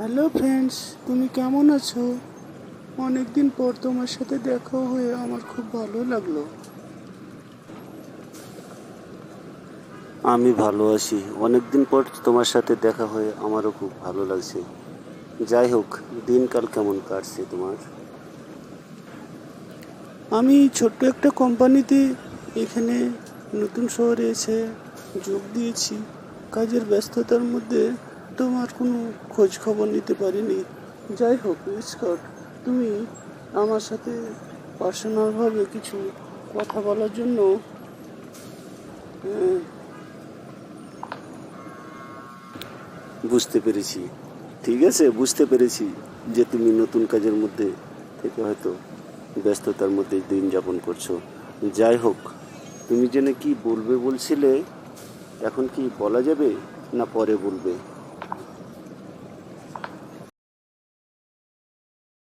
Hello friends, তুমি কেমন আছো? অনেকদিন পর তোমার সাথে দেখা হয়ে আমার খুব ভালো লাগলো। আমি ভালো আছি। অনেকদিন পর তোমার সাথে দেখা হয়ে আমারও খুব ভালো লাগছে। যাই হোক, দিনকাল কেমন কাটছে তোমার? আমি ছোট্ট একটা কোম্পানিতে এখানে নতুন শহরে এসে যোগ দিয়েছি। কাজের ব্যস্ততার মধ্যে তোমার কোনো খোঁজ খবর নিতে পারিনি। যাই হোক স্কট, তুমি আমার সাথে পার্সোনালভাবে কিছু কথা বলার জন্য আহ, বুঝতে পেরেছি। ঠিক আছে, বুঝতে পেরেছি যে তুমি নতুন কাজের মধ্যে থেকে হয়তো ব্যস্ততার মধ্যে দিন যাপন করছো। যাই হোক, তুমি যেন কি বলবে বলছিলে, এখন কি বলা যাবে না পরে বলবে?